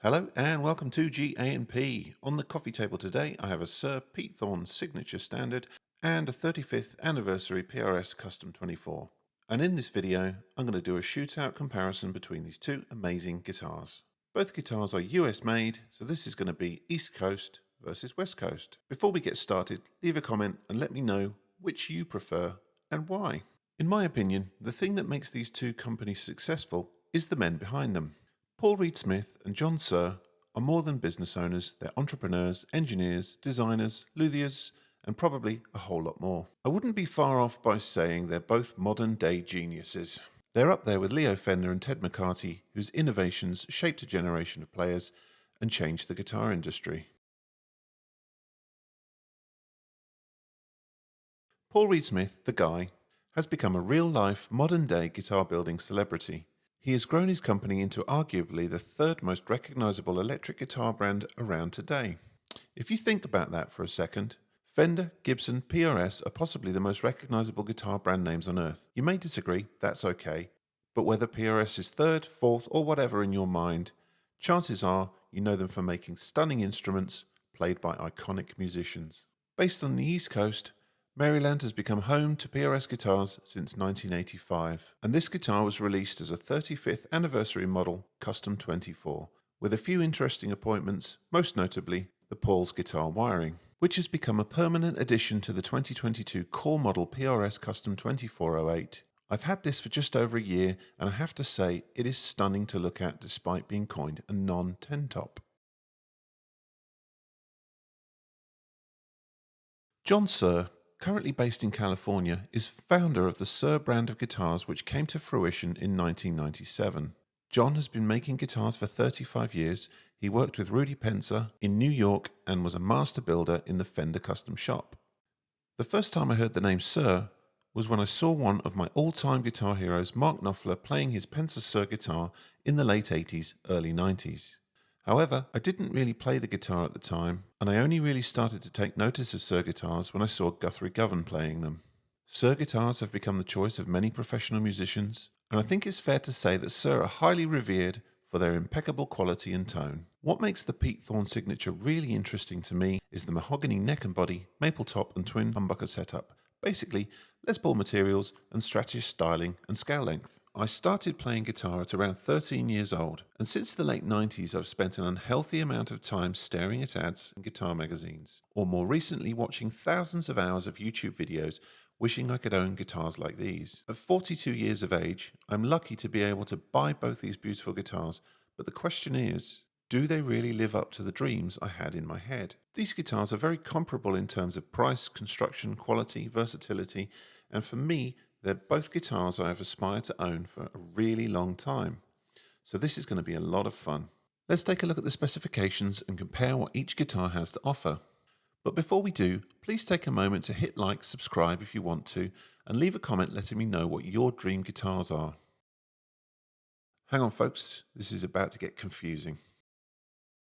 Hello and welcome to GA&P. On the coffee table today I have a Suhr Pete Thorn Signature Standard and a 35th Anniversary PRS Custom 24. And in this video I'm going to do a shootout comparison between these two amazing guitars. Both guitars are US made, so this is going to be East Coast versus West Coast. Before we get started, leave a comment and let me know which you prefer and why. In my opinion, the thing that makes these two companies successful is the men behind them. Paul Reed-Smith and John Suhr are more than business owners, they're entrepreneurs, engineers, designers, luthiers, and probably a whole lot more. I wouldn't be far off by saying they're both modern day geniuses. They're up there with Leo Fender and Ted McCarthy, whose innovations shaped a generation of players and changed the guitar industry. Paul Reed-Smith, the guy, has become a real-life, modern-day guitar-building celebrity. He has grown his company into arguably the third most recognizable electric guitar brand around today. If you think about that for a second, Fender, Gibson, PRS are possibly the most recognizable guitar brand names on earth. You may disagree, that's okay, but whether PRS is third, fourth, or whatever in your mind, chances are you know them for making stunning instruments played by iconic musicians. Based on the East Coast, Maryland has become home to PRS guitars since 1985, and this guitar was released as a 35th anniversary model Custom 24, with a few interesting appointments, most notably the Paul's guitar wiring, which has become a permanent addition to the 2022 core model PRS Custom 2408. I've had this for just over a year, and I have to say it is stunning to look at despite being coined a non-10 top. John Suhr, currently based in California, is founder of the Suhr brand of guitars which came to fruition in 1997. John has been making guitars for 35 years. He worked with Rudy Penzer in New York and was a master builder in the Fender Custom shop. The first time I heard the name Suhr was when I saw one of my all-time guitar heroes, Mark Knopfler, playing his Penzer Suhr guitar in the late 80s, early 90s. However, I didn't really play the guitar at the time, and I only really started to take notice of Suhr guitars when I saw Guthrie Govan playing them. Suhr guitars have become the choice of many professional musicians, and I think it's fair to say that Suhr are highly revered for their impeccable quality and tone. What makes the Pete Thorn signature really interesting to me is the mahogany neck and body, maple top and twin humbucker setup. Basically, Les Paul materials and Stratish styling and scale length. I started playing guitar at around 13 years old, and since the late 90s I've spent an unhealthy amount of time staring at ads in guitar magazines, or more recently watching thousands of hours of YouTube videos wishing I could own guitars like these. At 42 years of age, I'm lucky to be able to buy both these beautiful guitars, but the question is, do they really live up to the dreams I had in my head? These guitars are very comparable in terms of price, construction, quality, versatility, and for me, they're both guitars I have aspired to own for a really long time. So this is going to be a lot of fun. Let's take a look at the specifications and compare what each guitar has to offer. But before we do, please take a moment to hit like, subscribe if you want to, and leave a comment letting me know what your dream guitars are. Hang on folks, this is about to get confusing.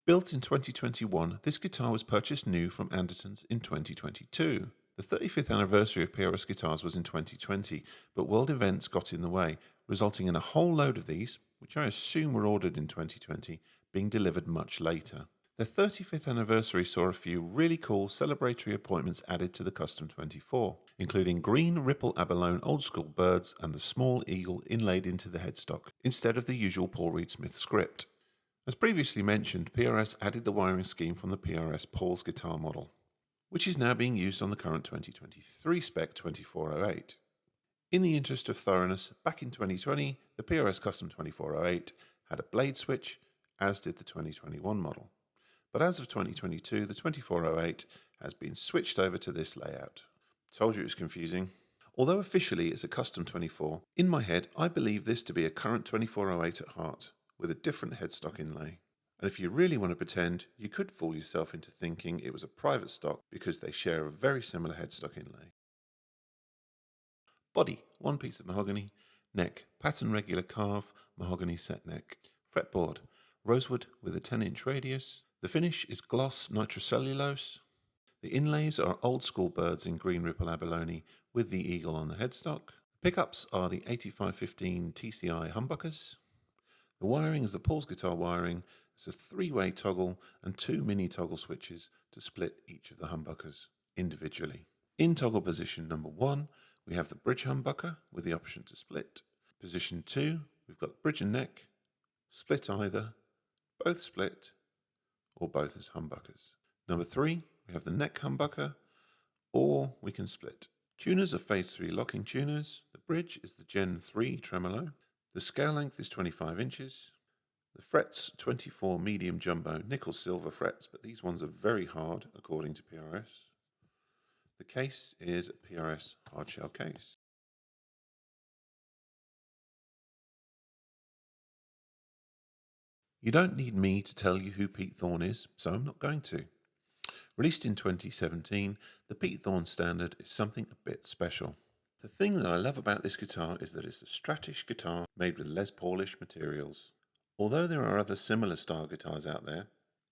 Built in 2021, this guitar was purchased new from Andertons in 2022. The 35th anniversary of PRS guitars was in 2020, but world events got in the way, resulting in a whole load of these, which I assume were ordered in 2020, being delivered much later. The 35th anniversary saw a few really cool celebratory appointments added to the Custom 24, including green ripple abalone old school birds and the small eagle inlaid into the headstock, instead of the usual Paul Reed-Smith script. As previously mentioned, PRS added the wiring scheme from the PRS Paul's guitar model, which is now being used on the current 2023 spec 2408. In the interest of thoroughness, back in 2020, the PRS Custom 2408 had a blade switch, as did the 2021 model. But as of 2022, the 2408 has been switched over to this layout. Told you it was confusing. Although officially it's a Custom 24, in my head I believe this to be a current 2408 at heart, with a different headstock inlay. And if you really want to pretend, you could fool yourself into thinking it was a private stock because they share a very similar headstock inlay. Body, one piece of mahogany. Neck, pattern regular carve, mahogany set neck. Fretboard, rosewood with a 10-inch radius. The finish is gloss nitrocellulose. The inlays are old school birds in green ripple abalone with the eagle on the headstock. Pickups are the 8515 TCI humbuckers. The wiring is the Paul's guitar wiring, There's a 3-way toggle and 2 mini toggle switches to split each of the humbuckers individually. In toggle position number 1, we have the bridge humbucker with the option to split. Position 2, we've got bridge and neck, split either, both split, or both as humbuckers. Number 3, we have the neck humbucker, or we can split. Tuners are phase 3 locking tuners. The bridge is the Gen 3 tremolo. The scale length is 25 inches. The frets, 24 medium jumbo nickel silver frets, but these ones are very hard according to PRS. The case is a PRS hardshell case. You don't need me to tell you who Pete Thorn is, so I'm not going to. Released in 2017, the Pete Thorn Standard is something a bit special. The thing that I love about this guitar is that it's a Stratish guitar made with Les Paulish materials. Although there are other similar style guitars out there,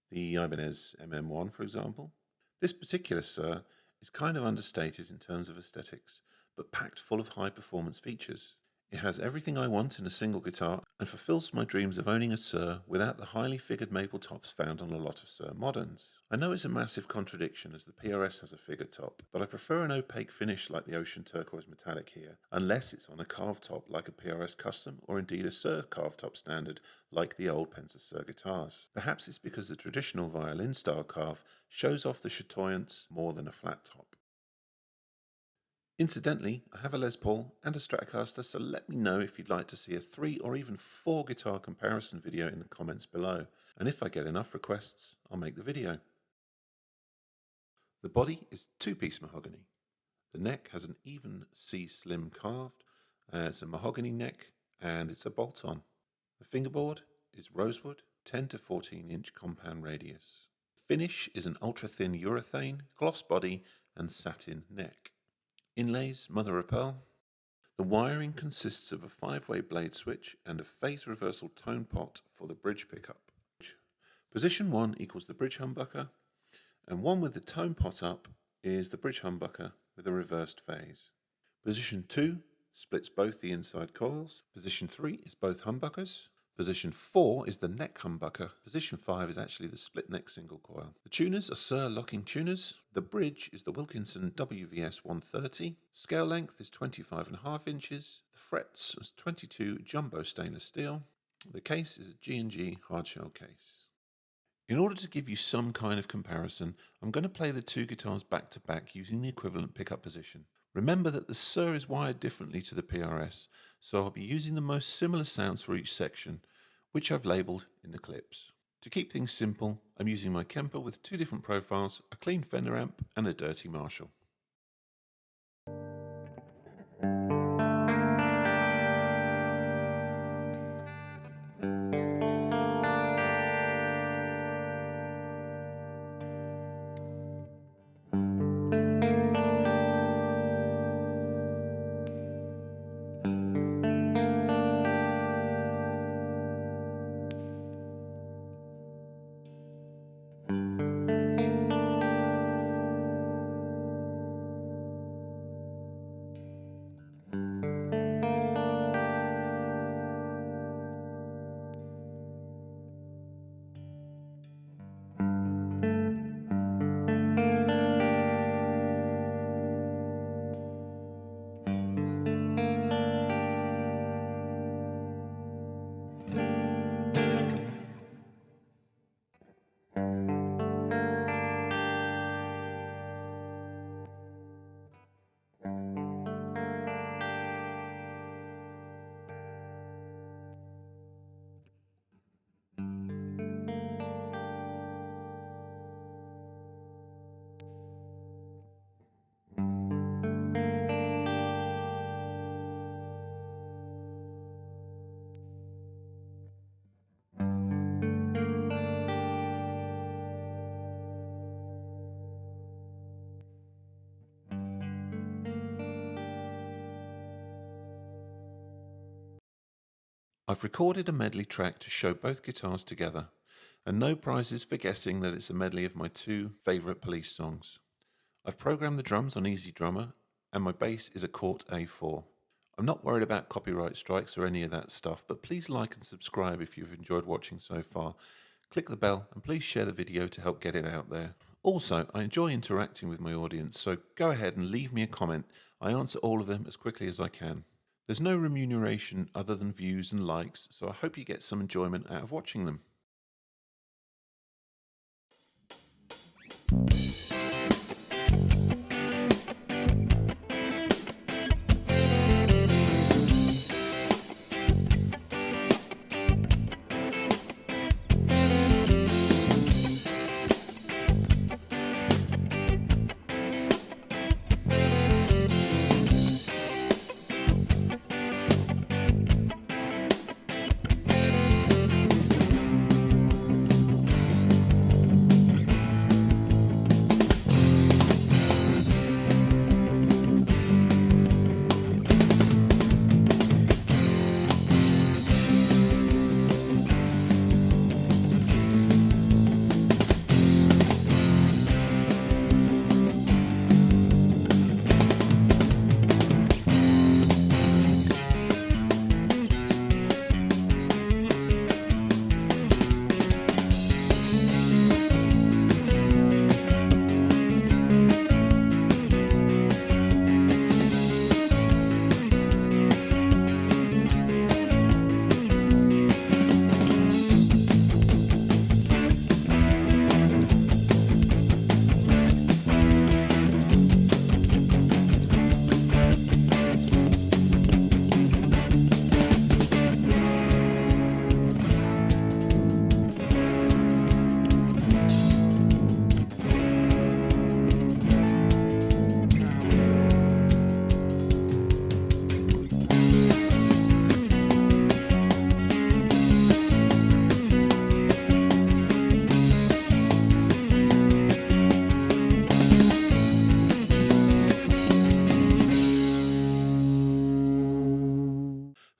the Ibanez MM1 for example, this particular Suhr is kind of understated in terms of aesthetics, but packed full of high performance features. It has everything I want in a single guitar and fulfills my dreams of owning a Suhr without the highly figured maple tops found on a lot of Suhr moderns. I know it's a massive contradiction as the PRS has a figured top, but I prefer an opaque finish like the ocean turquoise metallic here, unless it's on a carved top like a PRS Custom or indeed a Suhr carved top standard like the old Pensa Suhr guitars. Perhaps it's because the traditional violin style carve shows off the chatoyance more than a flat top. Incidentally, I have a Les Paul and a Stratocaster, so let me know if you'd like to see a 3 or even 4 guitar comparison video in the comments below, and if I get enough requests, I'll make the video. The body is 2-piece mahogany. The neck has an even C-slim carved, it's a mahogany neck, and it's a bolt-on. The fingerboard is rosewood, 10 to 14 inch compound radius. Finish is an ultra-thin urethane, gloss body, and satin neck. Inlays, mother of pearl. The wiring consists of a 5-way blade switch and a phase reversal tone pot for the bridge pickup. Position 1 equals the bridge humbucker, and 1 with the tone pot up is the bridge humbucker with a reversed phase. Position 2 splits both the inside coils. Position 3 is both humbuckers. Position 4 is the neck humbucker. Position 5 is actually the split neck single coil. The tuners are Suhr locking tuners. The bridge is the Wilkinson WVS 130. Scale length is 25.5 inches. The frets is 22 jumbo stainless steel. The case is a G&G hardshell case. In order to give you some kind of comparison, I'm going to play the 2 guitars back to back using the equivalent pickup position. Remember that the Suhr is wired differently to the PRS, so I'll be using the most similar sounds for each section, which I've labelled in the clips. To keep things simple, I'm using my Kemper with 2 different profiles, a clean Fender amp and a dirty Marshall. I've recorded a medley track to show both guitars together, and no prizes for guessing that it's a medley of my 2 favourite Police songs. I've programmed the drums on Easy Drummer, and my bass is a Cort A4. I'm not worried about copyright strikes or any of that stuff, but please like and subscribe if you've enjoyed watching so far. Click the bell and please share the video to help get it out there. Also, I enjoy interacting with my audience, so go ahead and leave me a comment. I answer all of them as quickly as I can. There's no remuneration other than views and likes, so I hope you get some enjoyment out of watching them.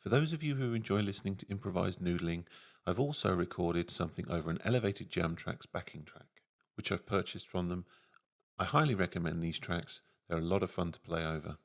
For those of you who enjoy listening to improvised noodling, I've also recorded something over an Elevated Jam Tracks backing track, which I've purchased from them. I highly recommend these tracks. They're a lot of fun to play over.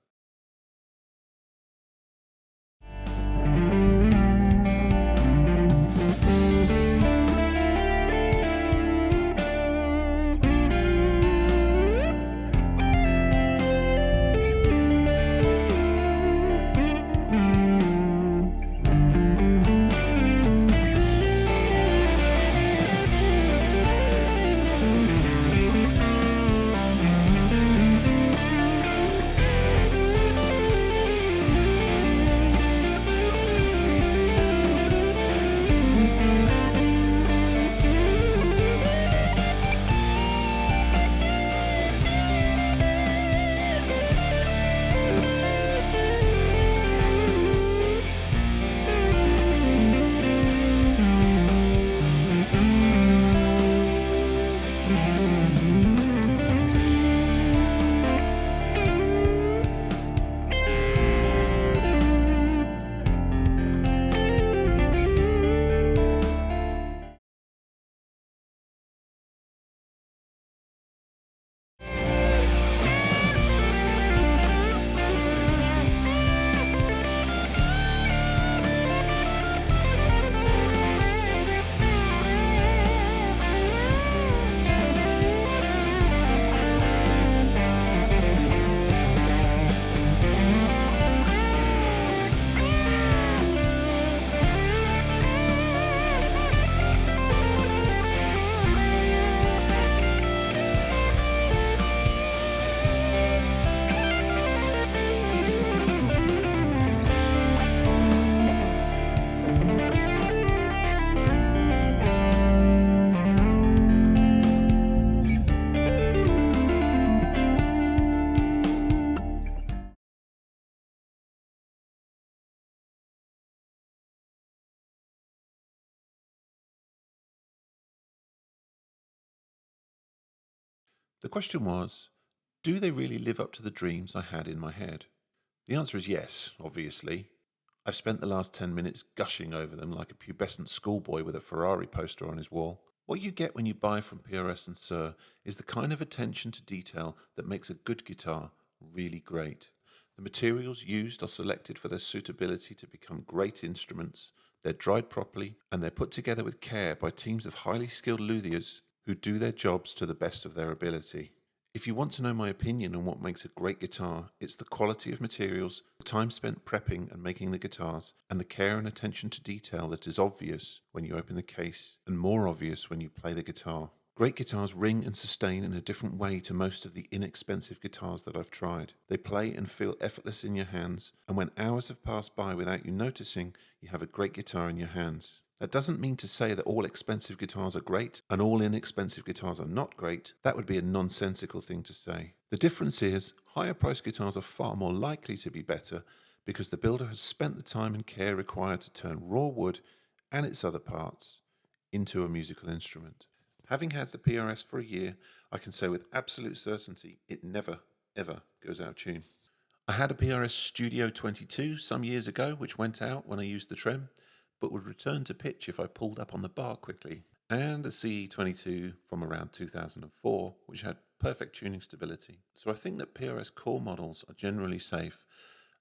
The question was, do they really live up to the dreams I had in my head? The answer is yes, obviously. I've spent the last 10 minutes gushing over them like a pubescent schoolboy with a Ferrari poster on his wall. What you get when you buy from PRS and Suhr is the kind of attention to detail that makes a good guitar really great. The materials used are selected for their suitability to become great instruments. they're dried properly, and they're put together with care by teams of highly skilled luthiers who do their jobs to the best of their ability. If you want to know my opinion on what makes a great guitar, it's the quality of materials, the time spent prepping and making the guitars, and the care and attention to detail that is obvious when you open the case, and more obvious when you play the guitar. Great guitars ring and sustain in a different way to most of the inexpensive guitars that I've tried. They play and feel effortless in your hands, and when hours have passed by without you noticing, you have a great guitar in your hands. That doesn't mean to say that all expensive guitars are great and all inexpensive guitars are not great. That would be a nonsensical thing to say. The difference is, higher priced guitars are far more likely to be better because the builder has spent the time and care required to turn raw wood and its other parts into a musical instrument. Having had the PRS for a year, I can say with absolute certainty it never, ever goes out of tune. I had a PRS Studio 22 some years ago which went out when I used the trem, but would return to pitch if I pulled up on the bar quickly, and a CE22 from around 2004, which had perfect tuning stability. So I think that PRS core models are generally safe,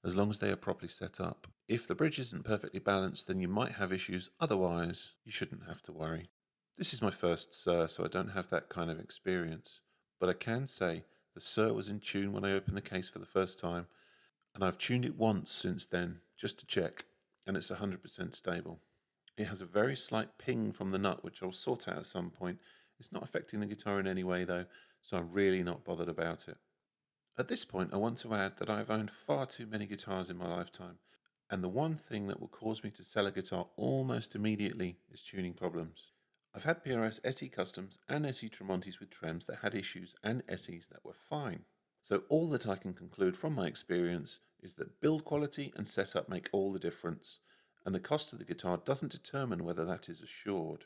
as long as they are properly set up. If the bridge isn't perfectly balanced, then you might have issues, otherwise you shouldn't have to worry. This is my first Suhr, so I don't have that kind of experience, but I can say the Suhr was in tune when I opened the case for the first time, and I've tuned it once since then, just to check, and it's 100% stable. It has a very slight ping from the nut, which I'll sort out at some point. It's not affecting the guitar in any way though, so I'm really not bothered about it. At this point, I want to add that I've owned far too many guitars in my lifetime, and the one thing that will cause me to sell a guitar almost immediately is tuning problems. I've had PRS SE Customs and SE Tremontis with trems that had issues and SEs that were fine. So all that I can conclude from my experience is that build quality and setup make all the difference, and the cost of the guitar doesn't determine whether that is assured.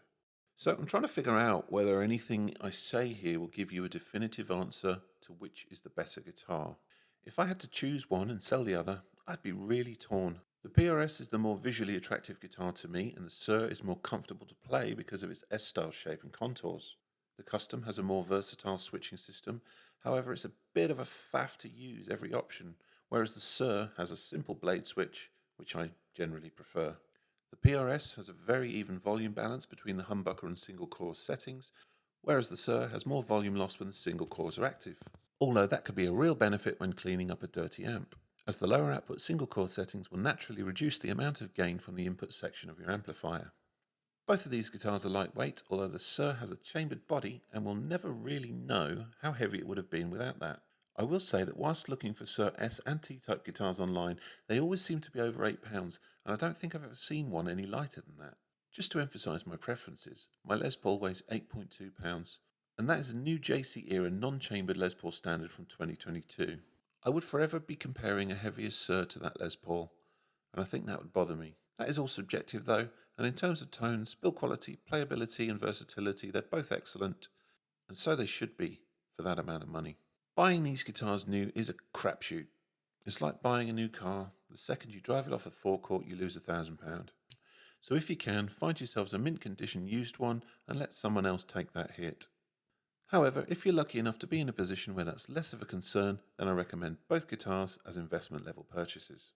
So I'm trying to figure out whether anything I say here will give you a definitive answer to which is the better guitar. If I had to choose one and sell the other, I'd be really torn. The PRS is the more visually attractive guitar to me, and the Suhr is more comfortable to play because of its S-style shape and contours. The Custom has a more versatile switching system, however it's a bit of a faff to use every option, whereas the Suhr has a simple blade switch, which I generally prefer. The PRS has a very even volume balance between the humbucker and single core settings, whereas the Suhr has more volume loss when the single cores are active, although that could be a real benefit when cleaning up a dirty amp, as the lower output single core settings will naturally reduce the amount of gain from the input section of your amplifier. Both of these guitars are lightweight, although the Suhr has a chambered body and will never really know how heavy it would have been without that. I will say that whilst looking for Suhr S and T-type guitars online, they always seem to be over £8, and I don't think I've ever seen one any lighter than that. Just to emphasise my preferences, my Les Paul weighs 8.2 pounds, and that is a new JC era non-chambered Les Paul standard from 2022. I would forever be comparing a heavier Suhr to that Les Paul, and I think that would bother me. That is all subjective though, and in terms of tones, build quality, playability and versatility, they're both excellent, and so they should be for that amount of money. Buying these guitars new is a crapshoot. It's like buying a new car. The second you drive it off the forecourt, you lose £1,000. So if you can, find yourselves a mint condition used one and let someone else take that hit. However, if you're lucky enough to be in a position where that's less of a concern, then I recommend both guitars as investment level purchases.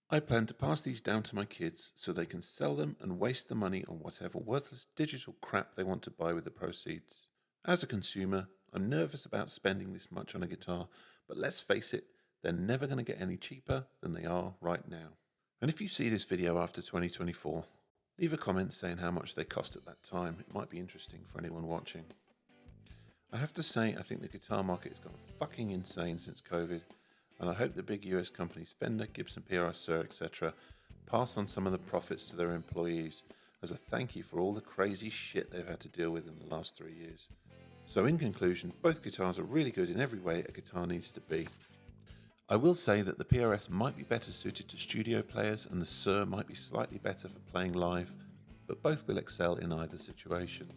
I plan to pass these down to my kids so they can sell them and waste the money on whatever worthless digital crap they want to buy with the proceeds. As a consumer, I'm nervous about spending this much on a guitar, but let's face it, they're never going to get any cheaper than they are right now. And if you see this video after 2024, leave a comment saying how much they cost at that time. It might be interesting for anyone watching. I have to say, I think the guitar market has gone fucking insane since COVID, and I hope the big US companies Fender, Gibson, PRS, Suhr, etc. pass on some of the profits to their employees as a thank you for all the crazy shit they've had to deal with in the last 3 years. So in conclusion, both guitars are really good in every way a guitar needs to be. I will say that the PRS might be better suited to studio players and the Suhr might be slightly better for playing live, but both will excel in either situation.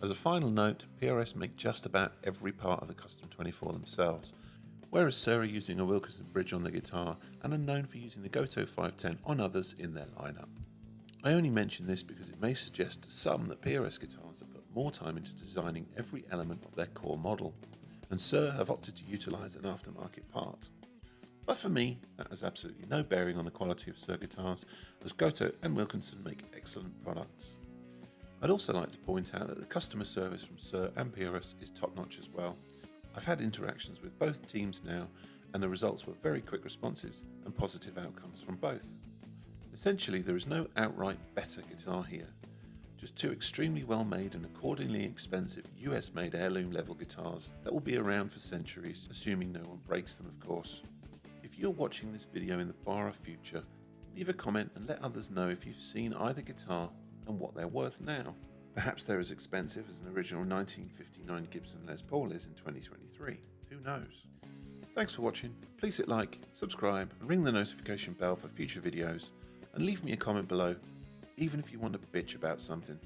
As a final note, PRS make just about every part of the Custom 24 themselves, whereas Suhr are using a Wilkerson bridge on the guitar and are known for using the Goto 510 on others in their lineup. I only mention this because it may suggest to some that PRS guitars have put more time into designing every element of their core model, and Suhr have opted to utilise an aftermarket part. But for me, that has absolutely no bearing on the quality of Suhr guitars, as Goto and Wilkinson make excellent products. I'd also like to point out that the customer service from Suhr and PRS is top-notch as well. I've had interactions with both teams now, and the results were very quick responses and positive outcomes from both. Essentially, there is no outright better guitar here, just two extremely well made and accordingly expensive US made heirloom level guitars that will be around for centuries, assuming no one breaks them of course. If you're watching this video in the far off future, leave a comment and let others know if you've seen either guitar and what they're worth now. Perhaps they're as expensive as an original 1959 Gibson Les Paul is in 2023, who knows? Thanks for watching, please hit like, subscribe and ring the notification bell for future videos, and leave me a comment below, even if you want to bitch about something.